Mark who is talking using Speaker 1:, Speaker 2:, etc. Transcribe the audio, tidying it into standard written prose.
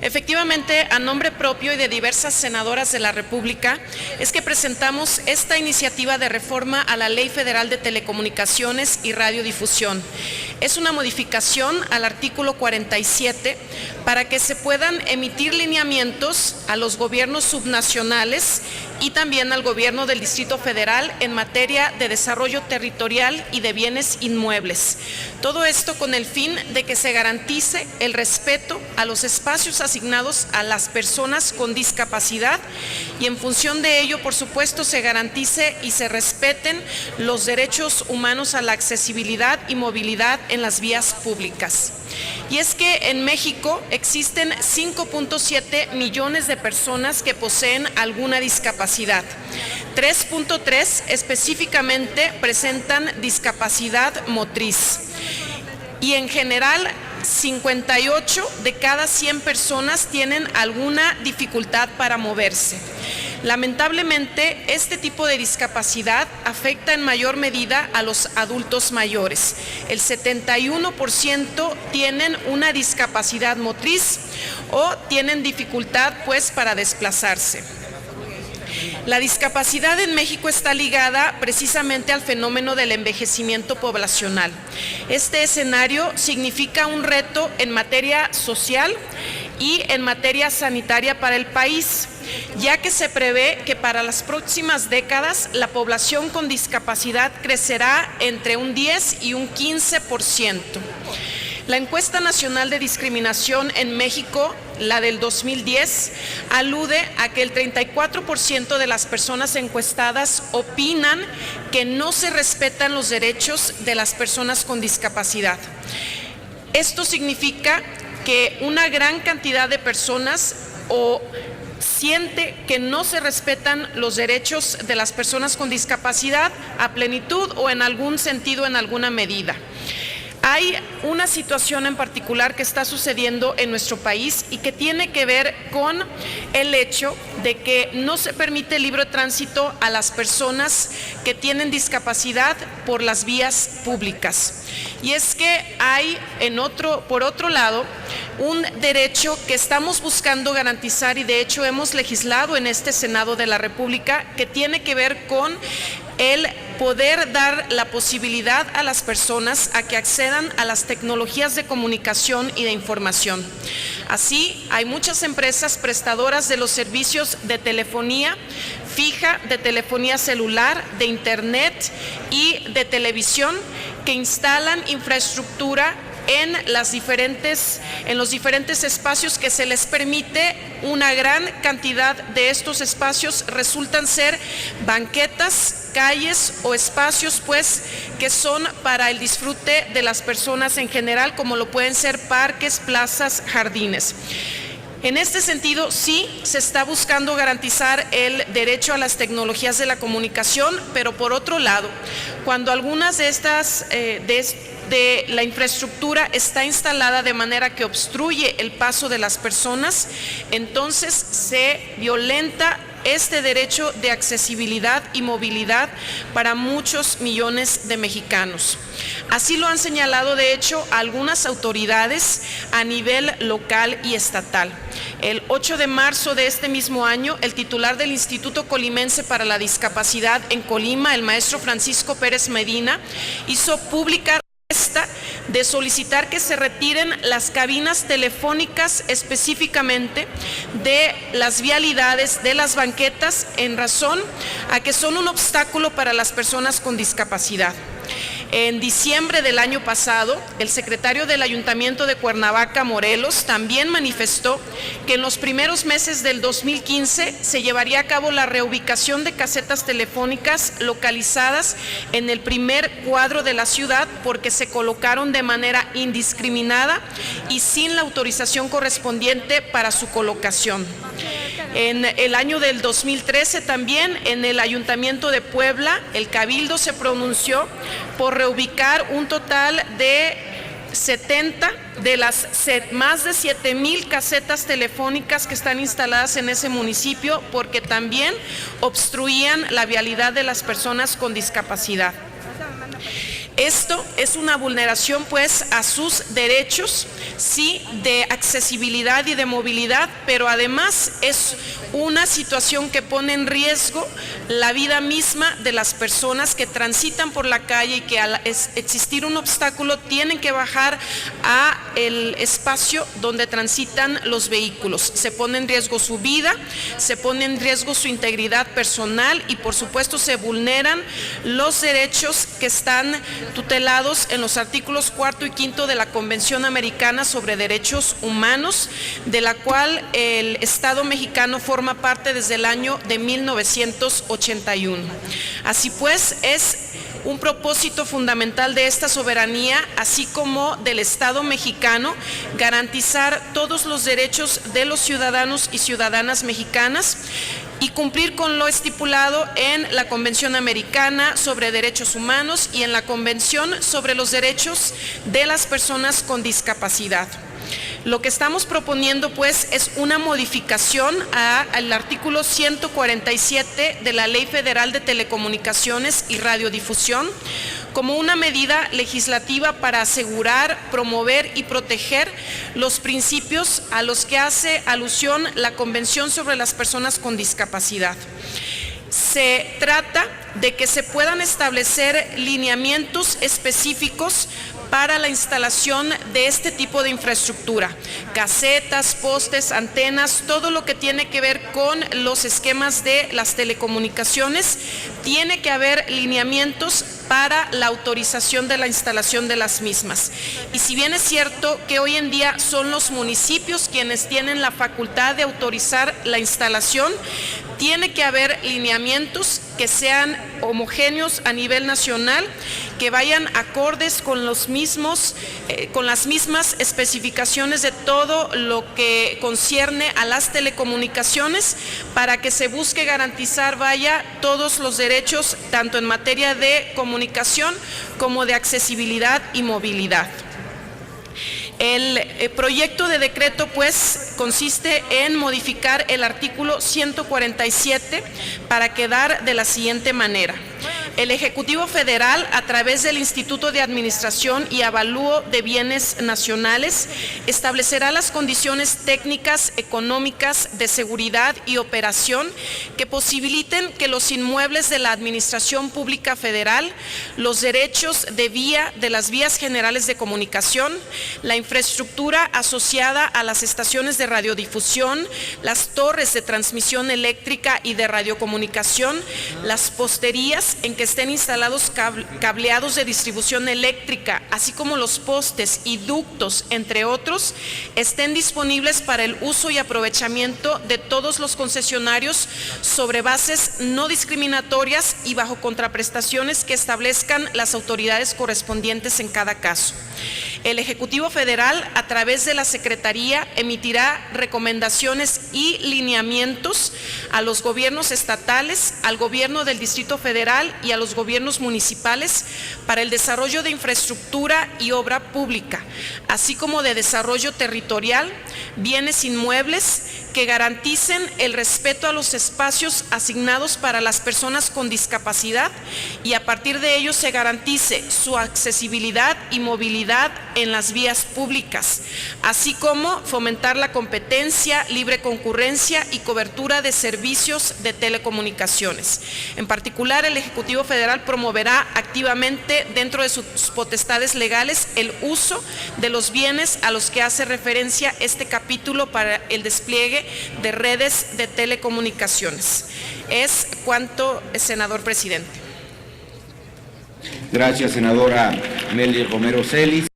Speaker 1: Efectivamente, a nombre propio y de diversas senadoras de la República, es que presentamos esta iniciativa de reforma a la Ley Federal de Telecomunicaciones y Radiodifusión. Es una modificación al artículo 47 para que se puedan emitir lineamientos a los gobiernos subnacionales y también al gobierno del Distrito Federal en materia de desarrollo territorial y de bienes inmuebles. Todo esto con el fin de que se garantice el respeto a los espacios asignados a las personas con discapacidad y en función de ello, por supuesto, se garantice y se respeten los derechos humanos a la accesibilidad y movilidad en las vías públicas. Y es que en México existen 5.7 millones de personas que poseen alguna discapacidad. 3.3 específicamente presentan discapacidad motriz. Y en general, 58 de cada 100 personas tienen alguna dificultad para moverse. Lamentablemente, este tipo de discapacidad afecta en mayor medida a los adultos mayores. El 71% tienen una discapacidad motriz o tienen dificultad, para desplazarse. La discapacidad en México está ligada precisamente al fenómeno del envejecimiento poblacional. Este escenario significa un reto en materia social y en materia sanitaria para el país, ya que se prevé que para las próximas décadas la población con discapacidad crecerá entre un 10 y un 15%. La encuesta nacional de discriminación en México, la del 2010, alude a que el 34% de las personas encuestadas opinan que no se respetan los derechos de las personas con discapacidad. Esto significa que una gran cantidad de personas siente que no se respetan los derechos de las personas con discapacidad a plenitud o en algún sentido, en alguna medida. Hay una situación en particular que está sucediendo en nuestro país y que tiene que ver con el hecho de que no se permite libre tránsito a las personas que tienen discapacidad por las vías públicas. Y es que hay, por otro lado, un derecho que estamos buscando garantizar y de hecho hemos legislado en este Senado de la República que tiene que ver con el poder dar la posibilidad a las personas a que accedan a las tecnologías de comunicación y de información. Así, hay muchas empresas prestadoras de los servicios de telefonía fija, de telefonía celular, de internet y de televisión que instalan infraestructura en los diferentes espacios que se les permite. Una gran cantidad de estos espacios resultan ser banquetas, calles o espacios que son para el disfrute de las personas en general, como lo pueden ser parques, plazas, jardines. En este sentido, sí se está buscando garantizar el derecho a las tecnologías de la comunicación, pero por otro lado, cuando algunas de estas de la infraestructura está instalada de manera que obstruye el paso de las personas, entonces se violenta este derecho de accesibilidad y movilidad para muchos millones de mexicanos. Así lo han señalado, de hecho, algunas autoridades a nivel local y estatal. El 8 de marzo de este mismo año, el titular del Instituto Colimense para la Discapacidad en Colima, el maestro Francisco Pérez Medina, hizo pública de solicitar que se retiren las cabinas telefónicas específicamente de las vialidades, de las banquetas, en razón a que son un obstáculo para las personas con discapacidad. En diciembre del año pasado, el secretario del Ayuntamiento de Cuernavaca, Morelos, también manifestó que en los primeros meses del 2015 se llevaría a cabo la reubicación de casetas telefónicas localizadas en el primer cuadro de la ciudad porque se colocaron de manera indiscriminada y sin la autorización correspondiente para su colocación. En el año del 2013 también, en el Ayuntamiento de Puebla, el Cabildo se pronunció por reubicar un total de 70 de las más de 7,000 casetas telefónicas que están instaladas en ese municipio porque también obstruían la vialidad de las personas con discapacidad. Esto es una vulneración pues a sus derechos, sí, de accesibilidad y de movilidad, pero además es una situación que pone en riesgo la vida misma de las personas que transitan por la calle y que al existir un obstáculo tienen que bajar a el espacio donde transitan los vehículos. Se pone en riesgo su vida, se pone en riesgo su integridad personal y por supuesto se vulneran los derechos que están tutelados en los artículos 4 y 5 de la Convención Americana sobre Derechos Humanos, de la cual el Estado mexicano forma parte desde el año de 1981. Así pues, es un propósito fundamental de esta soberanía, así como del Estado mexicano, garantizar todos los derechos de los ciudadanos y ciudadanas mexicanas y cumplir con lo estipulado en la Convención Americana sobre Derechos Humanos y en la Convención sobre los Derechos de las Personas con Discapacidad. Lo que estamos proponiendo pues es una modificación al artículo 147 de la Ley Federal de Telecomunicaciones y Radiodifusión como una medida legislativa para asegurar, promover y proteger los principios a los que hace alusión la Convención sobre las Personas con Discapacidad. Se trata de que se puedan establecer lineamientos específicos para la instalación de este tipo de infraestructura, casetas, postes, antenas, todo lo que tiene que ver con los esquemas de las telecomunicaciones, tiene que haber lineamientos para la autorización de la instalación de las mismas. Y si bien es cierto que hoy en día son los municipios quienes tienen la facultad de autorizar la instalación, tiene que haber lineamientos que sean homogéneos a nivel nacional, que vayan acordes con los mismos, con las mismas especificaciones de todo lo que concierne a las telecomunicaciones, para que se busque garantizar, todos los derechos, tanto en materia de comunicación como de accesibilidad y movilidad. El proyecto de decreto pues consiste en modificar el artículo 147 para quedar de la siguiente manera. El Ejecutivo Federal, a través del Instituto de Administración y Avalúo de Bienes Nacionales, establecerá las condiciones técnicas, económicas, de seguridad y operación que posibiliten que los inmuebles de la Administración Pública Federal, los derechos de vía de las vías generales de comunicación, la infraestructura asociada a las estaciones de radiodifusión, las torres de transmisión eléctrica y de radiocomunicación, las posterías en que estén instalados cableados de distribución eléctrica, así como los postes y ductos, entre otros, estén disponibles para el uso y aprovechamiento de todos los concesionarios sobre bases no discriminatorias y bajo contraprestaciones que establezcan las autoridades correspondientes en cada caso. El Ejecutivo Federal, a través de la Secretaría, emitirá recomendaciones y lineamientos a los gobiernos estatales, al gobierno del Distrito Federal y a los gobiernos municipales para el desarrollo de infraestructura y obra pública, así como de desarrollo territorial, bienes inmuebles que garanticen el respeto a los espacios asignados para las personas con discapacidad y a partir de ello se garantice su accesibilidad y movilidad en las vías públicas, así como fomentar la competencia, libre concurrencia y cobertura de servicios de telecomunicaciones. En particular, el Ejecutivo Federal promoverá activamente dentro de sus potestades legales el uso de los bienes a los que hace referencia este capítulo para el despliegue de redes de telecomunicaciones. Es cuanto, senador presidente.
Speaker 2: Gracias, senadora Meli Romero Celis.